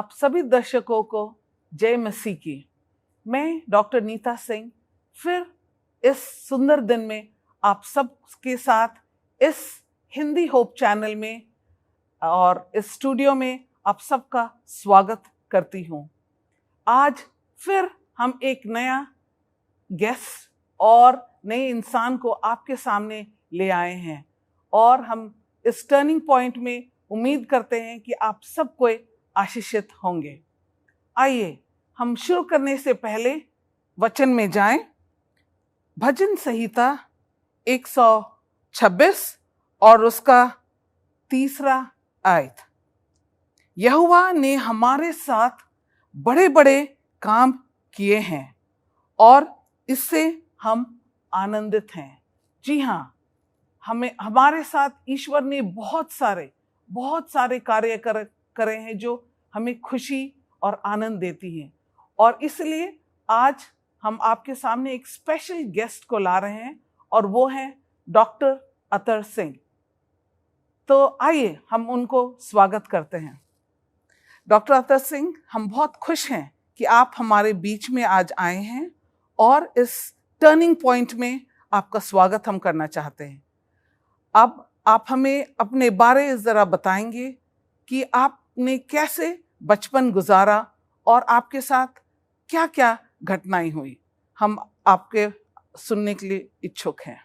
आप सभी दर्शकों को जय मसीह की। मैं डॉक्टर नीता सिंह फिर इस सुंदर दिन में आप सबके साथ इस हिंदी होप चैनल में और इस स्टूडियो में आप सबका स्वागत करती हूँ। आज फिर हम एक नया गेस्ट और नए इंसान को आपके सामने ले आए हैं और हम इस टर्निंग पॉइंट में उम्मीद करते हैं कि आप सब कोई आशीषित होंगे। आइए हम शुरू करने से पहले वचन में जाएं। भजन संहिता 126 और उसका 3 आयत। यहोवा ने हमारे साथ बड़े बड़े काम किए हैं और इससे हम आनंदित हैं। जी हाँ, हमारे साथ ईश्वर ने बहुत सारे कार्य करे हैं जो हमें खुशी और आनंद देती हैं, और इसलिए आज हम आपके सामने एक स्पेशल गेस्ट को ला रहे हैं और वो हैं डॉक्टर अतर सिंह। तो आइए हम उनको स्वागत करते हैं। डॉक्टर अतर सिंह, हम बहुत खुश हैं कि आप हमारे बीच में आज आए हैं और इस टर्निंग पॉइंट में आपका स्वागत हम करना चाहते हैं। अब आप हमें अपने बारे जरा बताएंगे कि आपने कैसे बचपन गुजारा और आपके साथ क्या क्या घटनाएं हुई। हम आपके सुनने के लिए इच्छुक हैं।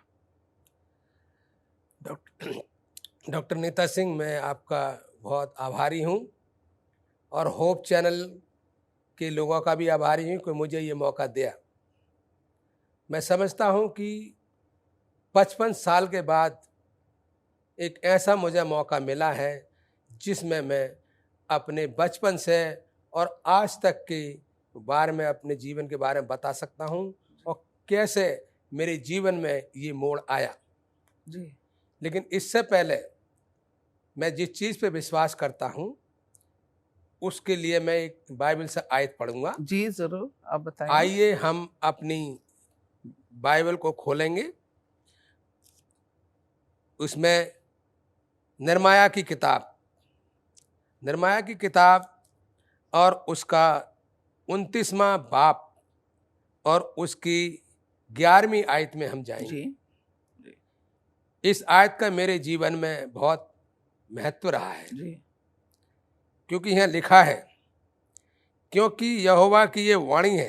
डॉक्टर नीता सिंह, मैं आपका बहुत आभारी हूं और होप चैनल के लोगों का भी आभारी हूं कि मुझे ये मौका दिया। मैं समझता हूं कि 55 साल के बाद एक ऐसा मुझे मौका मिला है जिसमें मैं अपने बचपन से और आज तक के बारे में, अपने जीवन के बारे में बता सकता हूं और कैसे मेरे जीवन में ये मोड़ आया जी। लेकिन इससे पहले मैं जिस चीज़ पे विश्वास करता हूं उसके लिए मैं एक बाइबल से आयत पढ़ूंगा। जी जरूर, आप बताइए। आइए हम अपनी बाइबल को खोलेंगे। उसमें निर्माया की किताब और उसका 29वां बाप और उसकी 11वीं आयत में हम जाएंगे। जी। इस आयत का मेरे जीवन में बहुत महत्व रहा है जी। क्योंकि यहाँ लिखा है, क्योंकि यहोवा की ये वाणी है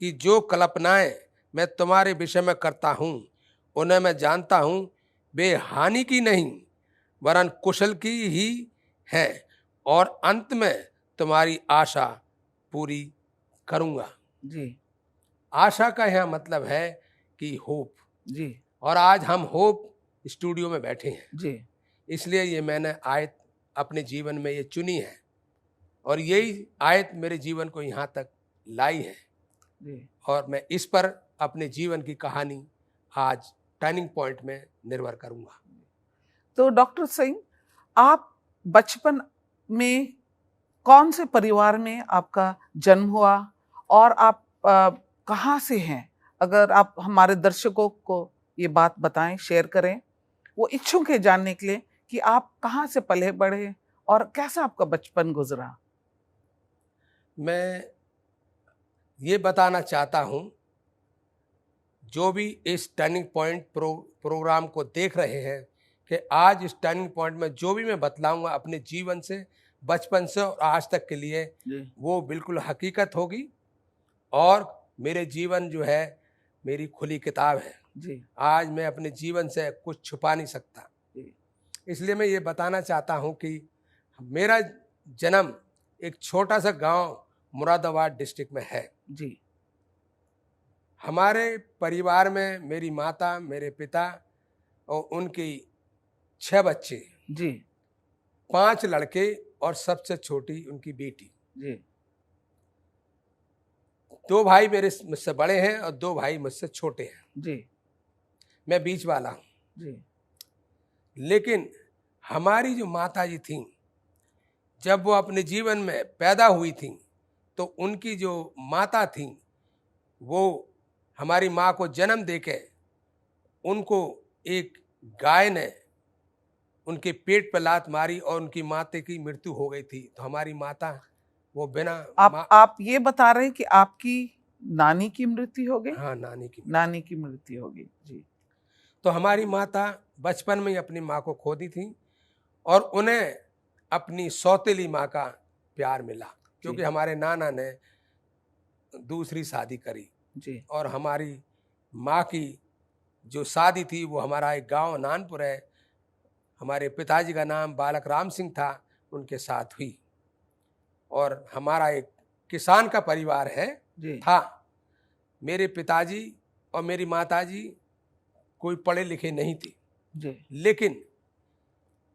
कि जो कल्पनाएं मैं तुम्हारे विषय में करता हूँ उन्हें मैं जानता हूँ, वे हानि की नहीं वरन कुशल की ही है और अंत में तुम्हारी आशा पूरी करूँगा। जी। आशा का यह मतलब है कि होप। जी। और आज हम होप स्टूडियो में बैठे हैं, जी। इसलिए ये मैंने आयत अपने जीवन में ये चुनी है और यही आयत मेरे जीवन को यहाँ तक लाई है। जी। और मैं इस पर अपने जीवन की कहानी आज टर्निंग पॉइंट में निर्भर करूँगा। तो डॉक्टर सिंह, आप बचपन में कौन से परिवार में आपका जन्म हुआ और आप कहाँ से हैं? अगर आप हमारे दर्शकों को ये बात बताएं, शेयर करें। वो इच्छुक है जानने के लिए कि आप कहाँ से पले बढ़े और कैसा आपका बचपन गुजरा। मैं ये बताना चाहता हूँ, जो भी इस टर्निंग पॉइंट प्रोग्राम को देख रहे हैं, कि आज इस टर्निंग पॉइंट में जो भी मैं बतलाऊंगा अपने जीवन से, बचपन से और आज तक के लिए, वो बिल्कुल हकीकत होगी और मेरे जीवन जो है मेरी खुली किताब है जी। आज मैं अपने जीवन से कुछ छुपा नहीं सकता। इसलिए मैं ये बताना चाहता हूँ कि मेरा जन्म एक छोटा सा गांव मुरादाबाद डिस्ट्रिक्ट में है। जी। हमारे परिवार में मेरी माता, मेरे पिता और उनकी 6 बच्चे। जी। 5 लड़के और सबसे छोटी उनकी बेटी। जी। 2 भाई मेरे मुझसे बड़े हैं और 2 भाई मुझसे छोटे हैं। जी। मैं बीच वाला हूँ। जी। लेकिन हमारी जो माता जी थीं, जब वो अपने जीवन में पैदा हुई थीं, तो उनकी जो माता थीं, वो हमारी माँ को जन्म देके उनको एक गाय ने उनके पेट पर लात मारी और उनकी माता की मृत्यु हो गई थी। तो हमारी माता वो बिना आप ये बता रहे हैं कि आपकी नानी की मृत्यु हो गई? हाँ, नानी की मृत्यु हो गई जी। तो हमारी माता बचपन में ही अपनी माँ को खो दी थी और उन्हें अपनी सौतेली माँ का प्यार मिला, क्योंकि हमारे नाना ने दूसरी शादी करी जी। और हमारी माँ की जो शादी थी वो हमारा एक गांव नानपुर है, हमारे पिताजी का नाम बालक राम सिंह था, उनके साथ हुई। और हमारा एक किसान का परिवार है था। मेरे पिताजी और मेरी माताजी कोई पढ़े लिखे नहीं थे जी। लेकिन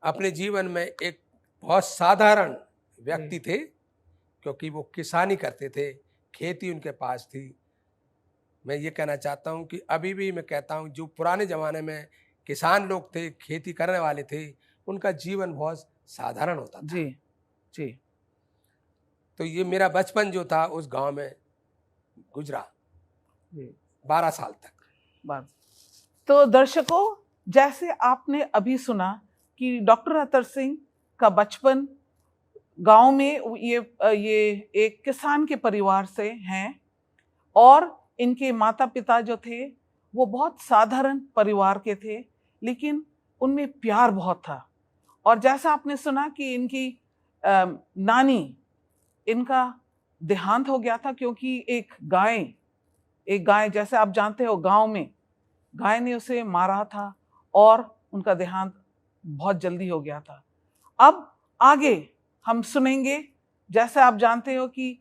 अपने जीवन में एक बहुत साधारण व्यक्ति थे, क्योंकि वो किसानी करते थे, खेती उनके पास थी। मैं ये कहना चाहता हूँ कि अभी भी मैं कहता हूँ जो पुराने ज़माने में किसान लोग थे, खेती करने वाले थे, उनका जीवन बहुत साधारण होता था। जी जी। तो ये मेरा बचपन जो था उस गांव में गुजरा 12 साल तक। तो दर्शकों, जैसे आपने अभी सुना कि डॉक्टर अतर सिंह का बचपन गांव में, ये एक किसान के परिवार से हैं और इनके माता पिता जो थे वो बहुत साधारण परिवार के थे, लेकिन उनमें प्यार बहुत था। और जैसा आपने सुना कि इनकी नानी, इनका देहांत हो गया था क्योंकि एक गाय जैसे आप जानते हो गांव में गाय ने उसे मारा था और उनका देहांत बहुत जल्दी हो गया था। अब आगे हम सुनेंगे, जैसे आप जानते हो कि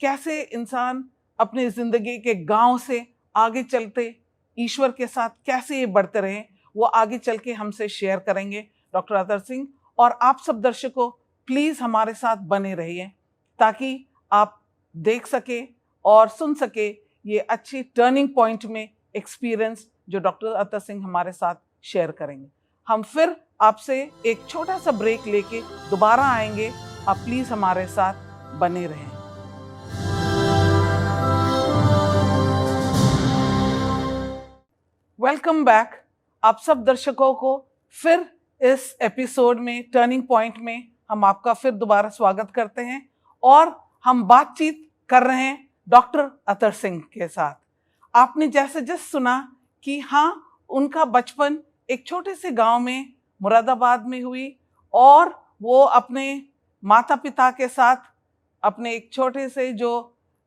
कैसे इंसान अपनी जिंदगी के गांव से आगे चलते ईश्वर के साथ कैसे ये बढ़ते रहे, वो आगे चल के हमसे शेयर करेंगे डॉक्टर अतर सिंह। और आप सब दर्शकों प्लीज हमारे साथ बने रहिए ताकि आप देख सके और सुन सके ये अच्छी टर्निंग पॉइंट में एक्सपीरियंस जो डॉक्टर अतर सिंह हमारे साथ शेयर करेंगे। हम फिर आपसे एक छोटा सा ब्रेक लेके दोबारा आएंगे। आप प्लीज हमारे साथ बने रहें। वेलकम बैक आप सब दर्शकों को। फिर इस एपिसोड में टर्निंग पॉइंट में हम आपका फिर दोबारा स्वागत करते हैं और हम बातचीत कर रहे हैं डॉक्टर अतर सिंह के साथ। आपने जैसे सुना कि हाँ, उनका बचपन एक छोटे से गांव में मुरादाबाद में हुई और वो अपने माता पिता के साथ अपने एक छोटे से जो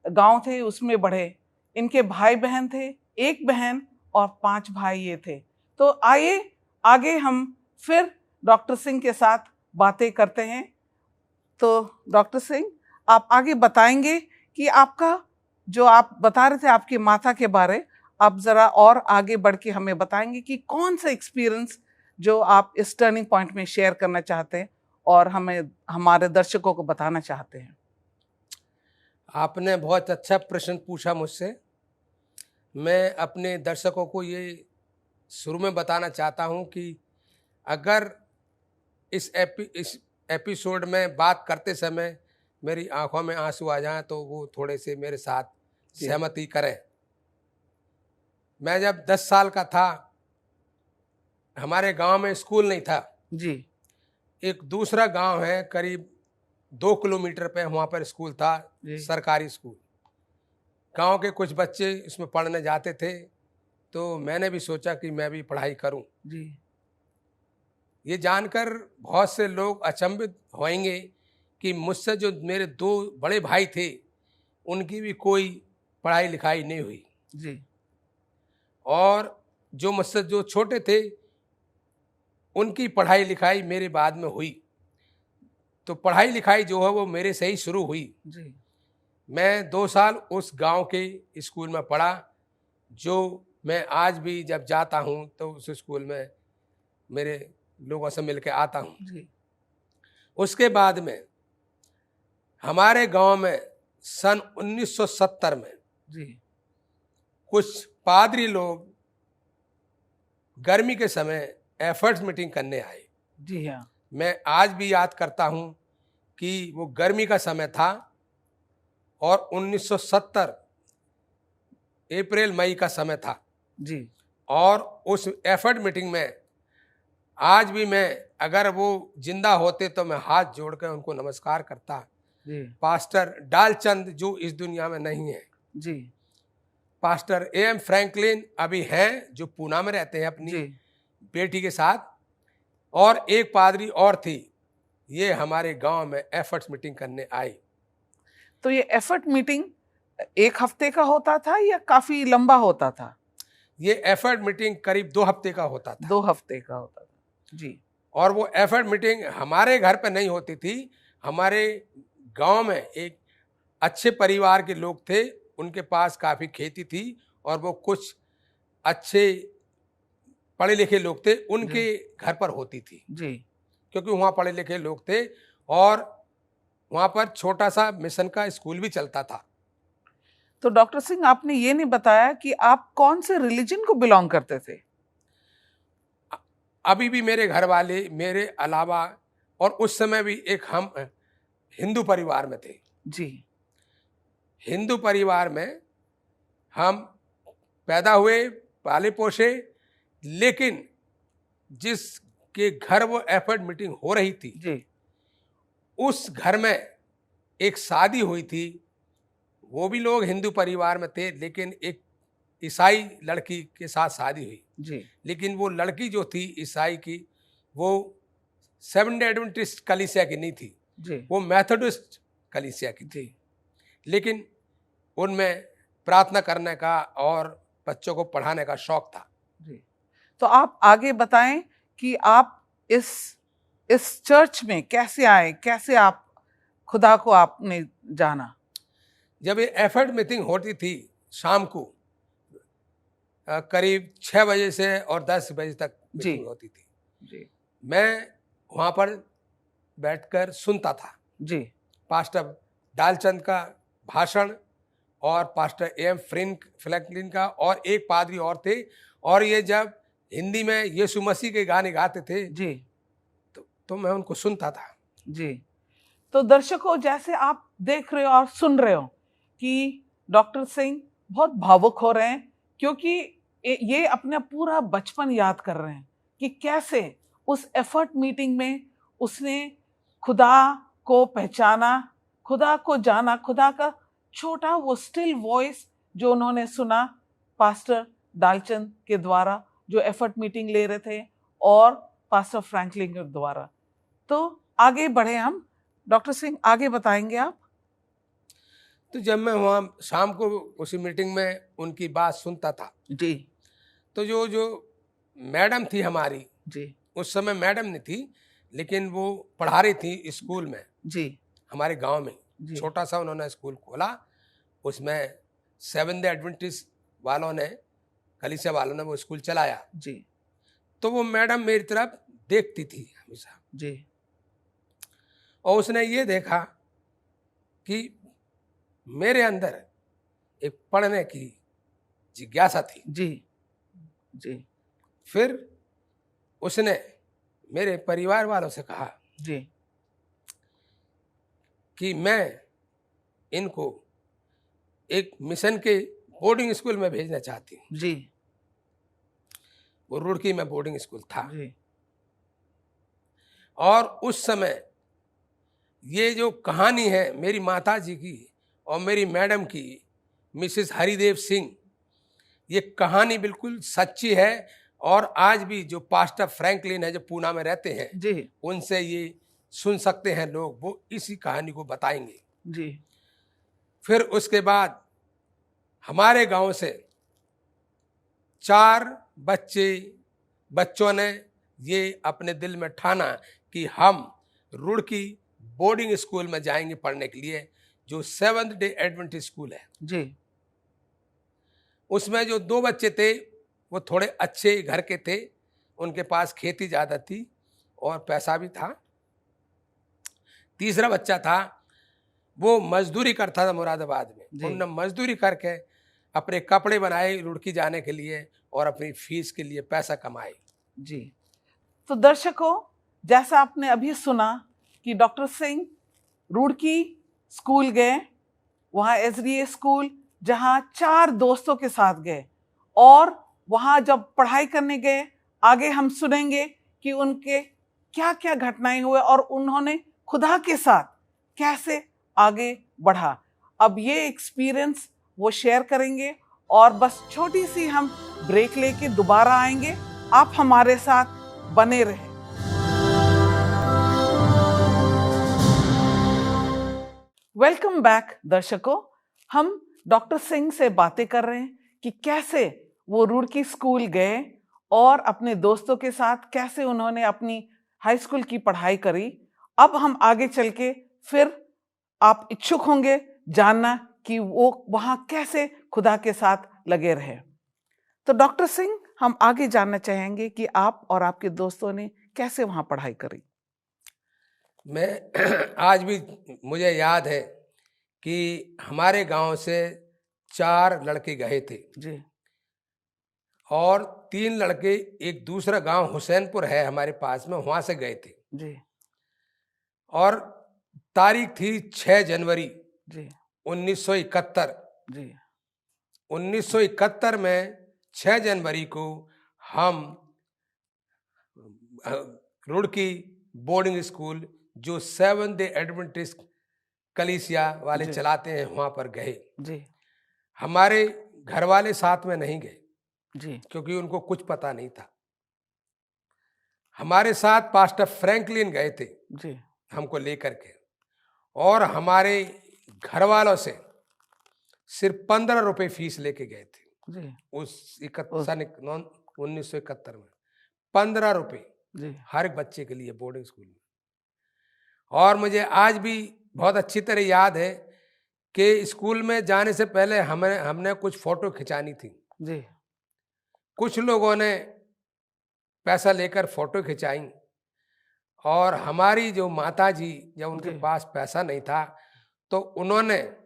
गांव थे उसमें बढ़े। इनके भाई बहन थे, एक बहन और 5 भाई ये थे। तो आइए आगे हम फिर डॉक्टर सिंह के साथ बातें करते हैं। तो डॉक्टर सिंह, आप आगे बताएंगे कि आपका जो आप बता रहे थे आपकी माता के बारे, आप जरा और आगे बढ़ के हमें बताएंगे कि कौन सा एक्सपीरियंस जो आप इस टर्निंग पॉइंट में शेयर करना चाहते हैं और हमें हमारे दर्शकों को बताना चाहते हैं। आपने बहुत अच्छा प्रश्न पूछा मुझसे। मैं अपने दर्शकों को ये शुरू में बताना चाहता हूँ कि अगर इस एपिसोड में बात करते समय मेरी आंखों में आंसू आ जाएं तो वो थोड़े से मेरे साथ सहमति करें। मैं जब 10 साल का था, हमारे गांव में स्कूल नहीं था जी। एक दूसरा गांव है करीब 2 किलोमीटर पे, वहाँ पर स्कूल था, सरकारी स्कूल। गांव के कुछ बच्चे इसमें पढ़ने जाते थे, तो मैंने भी सोचा कि मैं भी पढ़ाई करूं। जी। ये जानकर बहुत से लोग अचंभित होंगे कि मुझसे जो मेरे 2 बड़े भाई थे उनकी भी कोई पढ़ाई लिखाई नहीं हुई जी। और जो मुझसे जो छोटे थे उनकी पढ़ाई लिखाई मेरे बाद में हुई। तो पढ़ाई लिखाई जो है वो मेरे से ही शुरू हुई जी। मैं 2 साल उस गांव के स्कूल में पढ़ा, जो मैं आज भी जब जाता हूं तो उस स्कूल में मेरे लोगों से मिलकर आता हूं। जी। उसके बाद में हमारे गांव में सन 1970 में जी। कुछ पादरी लोग गर्मी के समय एफर्ट्स मीटिंग करने आए। जी हाँ। मैं आज भी याद करता हूं कि वो गर्मी का समय था और 1970 अप्रैल मई का समय था जी। और उस एफर्ट मीटिंग में आज भी मैं, अगर वो जिंदा होते तो मैं हाथ जोड़ कर उनको नमस्कार करता जी पास्टर डालचंद जो इस दुनिया में नहीं है, जी पास्टर एम फ्रैंकलिन अभी हैं जो पूना में रहते हैं अपनी जी बेटी के साथ, और एक पादरी और थी। ये हमारे गांव में एफर्ट्स मीटिंग करने आई। तो ये एफर्ट मीटिंग 1 हफ्ते का होता था या काफी लंबा होता था? ये एफर्ट मीटिंग करीब 2 हफ्ते का होता था। 2 हफ्ते का होता था जी। और वो एफर्ट मीटिंग हमारे घर पे नहीं होती थी, हमारे गांव में एक अच्छे परिवार के लोग थे, उनके पास काफ़ी खेती थी और वो कुछ अच्छे पढ़े लिखे लोग थे, उनके घर पर होती थी, जी क्योंकि वहाँ पढ़े लिखे लोग थे और वहाँ पर छोटा सा मिशन का स्कूल भी चलता था। तो डॉक्टर सिंह, आपने ये नहीं बताया कि आप कौन से रिलीजन को बिलोंग करते थे? अभी भी मेरे घर वाले मेरे अलावा, और उस समय भी एक हम हिंदू परिवार में थे। जी हिंदू परिवार में हम पैदा हुए, पाले पोसे, लेकिन जिसके घर वो एफर्ट मीटिंग हो रही थी, जी उस घर में एक शादी हुई थी। वो भी लोग हिंदू परिवार में थे, लेकिन एक ईसाई लड़की के साथ शादी हुई। जी लेकिन वो लड़की जो थी ईसाई की, वो सेवन डे एडवेंटिस्ट कलीसिया की नहीं थी, जी वो मेथोडिस्ट कलीसिया की थी। जी लेकिन उनमें प्रार्थना करने का और बच्चों को पढ़ाने का शौक था। जी। तो आप आगे बताएं कि आप इस चर्च में कैसे आए, कैसे आप खुदा को आपने जाना? जब ये एफर्ट मीटिंग होती थी शाम को करीब 6 बजे से और 10 बजे तक मीटिंग होती थी, जी मैं वहाँ पर बैठकर सुनता था जी पास्टर डालचंद का भाषण और पास्टर एम फ्रैंकलिन का, और एक पादरी और थे, और ये जब हिंदी में यीशु मसीह के गाने गाते थे जी तो मैं उनको सुनता था। जी। तो दर्शकों, जैसे आप देख रहे हो और सुन रहे हो कि डॉक्टर सिंह बहुत भावुक हो रहे हैं, क्योंकि ये अपना पूरा बचपन याद कर रहे हैं कि कैसे उस एफर्ट मीटिंग में उसने खुदा को पहचाना, खुदा को जाना, खुदा का छोटा वो स्टिल वॉइस जो उन्होंने सुना पास्टर डालचंद के द्वारा जो एफर्ट मीटिंग ले रहे थे, और पास्टर फ्रैंकलिन के द्वारा। तो आगे बढ़े हम। डॉक्टर सिंह, आगे बताएंगे आप? तो जब मैं वहाँ शाम को उसी मीटिंग में उनकी बात सुनता था, जी तो जो मैडम थी हमारी, जी उस समय मैडम नहीं थी, लेकिन वो पढ़ा रही थी स्कूल में जी हमारे गांव में। जी छोटा सा उन्होंने स्कूल खोला, उसमें सेवन डे एडवेंटिस्ट वालों ने, कलीसिया वालों ने वो स्कूल चलाया। जी तो वो मैडम मेरी तरफ देखती थी हमेशा, जी और उसने ये देखा कि मेरे अंदर एक पढ़ने की जिज्ञासा थी। जी जी फिर उसने मेरे परिवार वालों से कहा जी कि मैं इनको एक मिशन के बोर्डिंग स्कूल में भेजना चाहती हूँ। जी वो रुड़की में बोर्डिंग स्कूल था, जी और उस समय ये जो कहानी है मेरी माता जी की और मेरी मैडम की, मिसेस हरिदेव सिंह, ये कहानी बिल्कुल सच्ची है। और आज भी जो पास्टर फ्रैंकलिन है जो पूना में रहते हैं, जी उनसे ये सुन सकते हैं लोग, वो इसी कहानी को बताएंगे। जी फिर उसके बाद हमारे गांव से 4 बच्चों ने ये अपने दिल में ठाना कि हम रुड़की बोर्डिंग स्कूल में जाएंगे पढ़ने के लिए, जो सेवंथ डे एडवेंटिस्ट स्कूल है। जी उसमें जो 2 बच्चे थे वो थोड़े अच्छे घर के थे, उनके पास खेती ज़्यादा थी और पैसा भी था। तीसरा बच्चा था, वो मजदूरी करता था मुरादाबाद में। उन्होंने मजदूरी करके अपने कपड़े बनाए रुड़की जाने के लिए और अपनी फीस के लिए पैसा कमाए। जी। तो दर्शकों, जैसा आपने अभी सुना कि डॉक्टर सिंह रुड़की स्कूल गए, वहाँ एसडीए स्कूल, जहाँ 4 दोस्तों के साथ गए, और वहाँ जब पढ़ाई करने गए, आगे हम सुनेंगे कि उनके क्या क्या घटनाएं हुए और उन्होंने खुदा के साथ कैसे आगे बढ़ा। अब ये एक्सपीरियंस वो शेयर करेंगे और बस छोटी सी हम ब्रेक लेके दोबारा आएंगे। आप हमारे साथ बने रहें। वेलकम बैक दर्शकों। हम डॉक्टर सिंह से बातें कर रहे हैं कि कैसे वो रुड़की स्कूल गए और अपने दोस्तों के साथ कैसे उन्होंने अपनी हाई स्कूल की पढ़ाई करी। अब हम आगे चल के फिर आप इच्छुक होंगे जानना कि वो वहां कैसे खुदा के साथ लगे रहे। तो डॉक्टर सिंह, हम आगे जानना चाहेंगे कि आप और आपके दोस्तों ने कैसे वहां पढ़ाई करी। मैं आज भी मुझे याद है कि हमारे गांव से 4 लड़के गए थे जी और 3 लड़के एक दूसरा गांव हुसैनपुर है हमारे पास में, वहां से गए थे। जी और तारीख थी 6 जनवरी जी 1971। जी 1971 में 6 जनवरी को हम रुड़की बोर्डिंग स्कूल जो 7th डे एडवेंटिस्ट कलीसिया वाले जी। चलाते हैं वहां पर गए। जी हमारे घर वाले साथ में नहीं गए जी क्योंकि उनको कुछ पता नहीं था। हमारे साथ पास्टर फ्रैंकलिन गए थे जी हमको लेकर के, और हमारे घर वालों से सिर्फ 15 रुपए फीस लेके गए थे जी उस 1971 में। 15 रुपए जी हर एक बच्चे के लिए बोर्डिंग स्कूल में। और मुझे आज भी बहुत अच्छी तरह याद है कि स्कूल में जाने से पहले हमने कुछ फोटो खिंचानी थी। जी कुछ लोगों ने पैसा लेकर फोटो खिंचाई और हमारी जो माता जी, जब उनके जी। पास पैसा नहीं था तो उन्होंने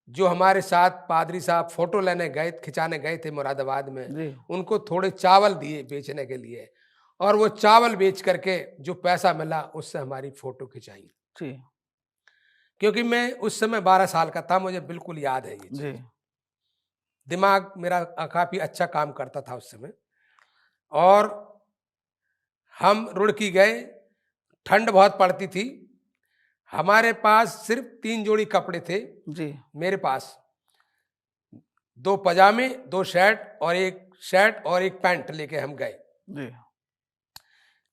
जो हमारे साथ पादरी साहब फोटो लेने गए, खिंचाने गए थे मुरादाबाद में, जी उनको थोड़े चावल दिए बेचने के लिए, और वो चावल बेच करके जो पैसा मिला उससे हमारी फोटो खिंचाई। जी क्योंकि मैं उस समय 12 साल का था, मुझे बिल्कुल याद है ये जी चीज। दिमाग मेरा काफी अच्छा काम करता था उस समय। और हम रुड़की गए, ठंड बहुत पड़ती थी। हमारे पास सिर्फ 3 जोड़ी कपड़े थे। जी मेरे पास 2 पजामे, 2 शर्ट और एक पैंट लेके हम गए। जी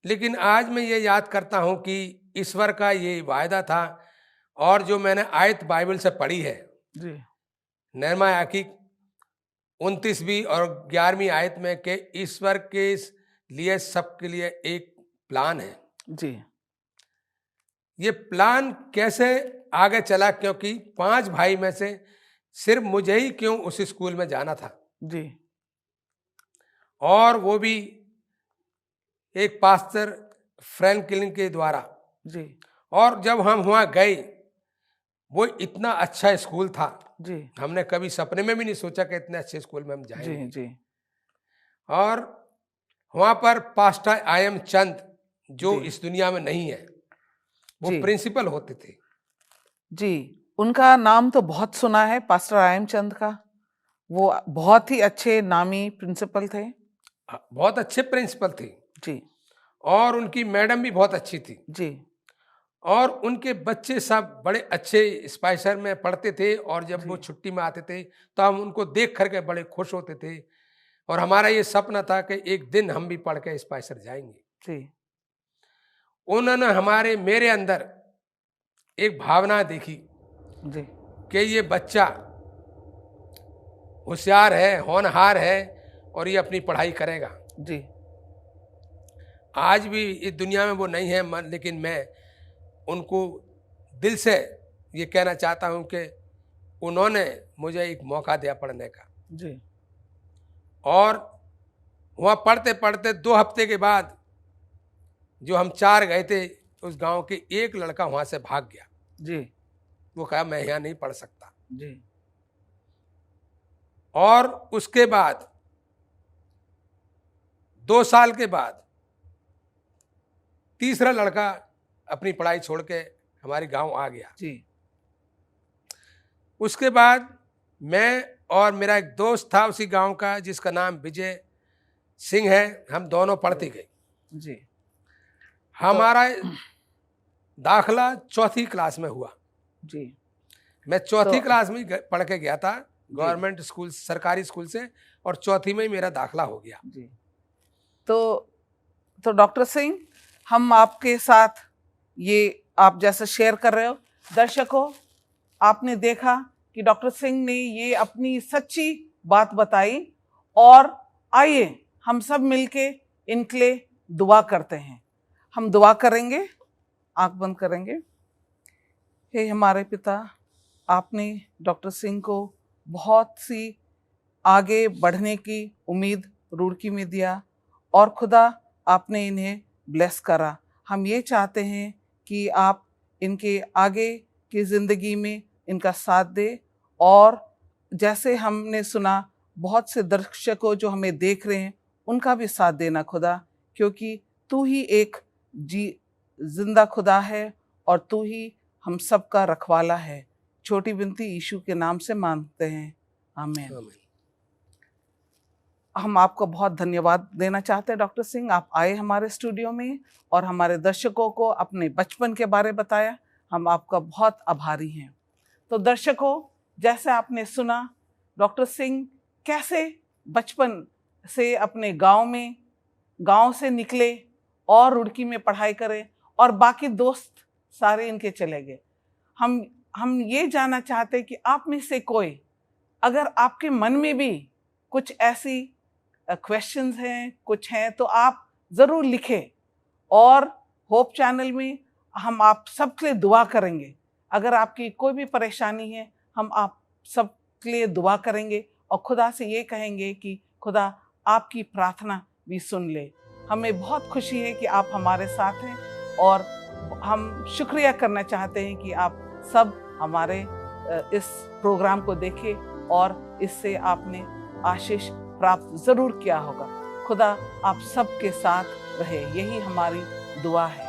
लेकिन आज मैं ये याद करता हूं कि ईश्वर का ये वायदा था, और जो मैंने आयत बाइबल से पढ़ी है, जी नहम्याह की 29वीं और 11वीं आयत में, कि ईश्वर के लिए सबके लिए एक प्लान है। जी ये प्लान कैसे आगे चला, क्योंकि 5 भाई में से सिर्फ मुझे ही क्यों उस स्कूल में जाना था, जी और वो भी एक पास्टर फ्रैंकलिन के द्वारा। जी और जब हम वहाँ गए, वो इतना अच्छा स्कूल था, जी हमने कभी सपने में भी नहीं सोचा कि इतने अच्छे स्कूल में हम जी जाएंगे। जी और वहाँ पर पास्टर आई.एम. चंद, जो जी। इस दुनिया में नहीं है, वो जी। प्रिंसिपल होते थे। जी, उनका नाम तो बहुत सुना है, पास्टर आई.एम. चंद का। वो बहुत ही अच्छे नामी प्रिंसिपल थे। बहुत अच्छे प्रिंसिपल थे, जी और उनकी मैडम भी बहुत अच्छी थी, जी और उनके बच्चे सब बड़े अच्छे स्पाइसर में पढ़ते थे। और जब वो जी छुट्टी में आते थे तो हम उनको देख करके बड़े खुश होते थे, और हमारा ये सपना था कि एक दिन हम भी पढ़ के स्पाइसर जाएंगे। जी उन्होंने मेरे अंदर एक भावना देखी जी कि ये बच्चा होशियार है, होनहार है, और ये अपनी पढ़ाई करेगा। जी आज भी इस दुनिया में वो नहीं है, लेकिन मैं उनको दिल से ये कहना चाहता हूँ कि उन्होंने मुझे एक मौका दिया पढ़ने का। जी और वहाँ पढ़ते पढ़ते 2 हफ्ते के बाद जो हम 4 गए थे उस गांव के, एक लड़का वहाँ से भाग गया। जी वो कहा मैं यहाँ नहीं पढ़ सकता। जी और उसके बाद 2 साल के बाद तीसरा लड़का अपनी पढ़ाई छोड़ के हमारे गांव आ गया। जी उसके बाद मैं और मेरा एक दोस्त था उसी गांव का, जिसका नाम विजय सिंह है, हम दोनों पढ़ते गए। जी हमारा दाखला 4थी क्लास में हुआ। जी। मैं चौथी तो क्लास में पढ़ के गया था गवर्नमेंट स्कूल, सरकारी स्कूल से, और चौथी में ही मेरा दाखला हो गया। जी। तो डॉक्टर सिंह, हम आपके साथ ये आप जैसा शेयर कर रहे हो, दर्शकों आपने देखा कि डॉक्टर सिंह ने ये अपनी सच्ची बात बताई, और आइए हम सब मिलके इनके लिए दुआ करते हैं। हम दुआ करेंगे, आंख बंद करेंगे। हे हमारे पिता, आपने डॉक्टर सिंह को बहुत सी आगे बढ़ने की उम्मीद रुड़की में दिया, और खुदा आपने इन्हें ब्लेस करा। हम ये चाहते हैं कि आप इनके आगे की ज़िंदगी में इनका साथ दे, और जैसे हमने सुना बहुत से दर्शकों जो हमें देख रहे हैं उनका भी साथ देना खुदा, क्योंकि तू ही एक जिंदा खुदा है और तू ही हम सब का रखवाला है। छोटी विनती यीशु के नाम से मांगते हैं, आमीन। हम आपको बहुत धन्यवाद देना चाहते हैं डॉक्टर सिंह, आप आए हमारे स्टूडियो में और हमारे दर्शकों को अपने बचपन के बारे में बताया। हम आपका बहुत आभारी हैं। तो दर्शकों, जैसे आपने सुना डॉक्टर सिंह कैसे बचपन से अपने गांव से निकले और रुड़की में पढ़ाई करे, और बाकी दोस्त सारे इनके चले गए। हम ये जानना चाहते हैं कि आप में से कोई, अगर आपके मन में भी कुछ ऐसी क्वेश्चंस हैं, कुछ हैं, तो आप ज़रूर लिखें, और होप चैनल में हम आप सबके लिए दुआ करेंगे। अगर आपकी कोई भी परेशानी है, हम आप सब के लिए दुआ करेंगे और खुदा से ये कहेंगे कि खुदा आपकी प्रार्थना भी सुन ले। हमें बहुत खुशी है कि आप हमारे साथ हैं, और हम शुक्रिया करना चाहते हैं कि आप सब हमारे इस प्रोग्राम को देखें और इससे आपने आशीष प्राप्त ज़रूर किया होगा। खुदा आप सबके साथ रहे, यही हमारी दुआ है।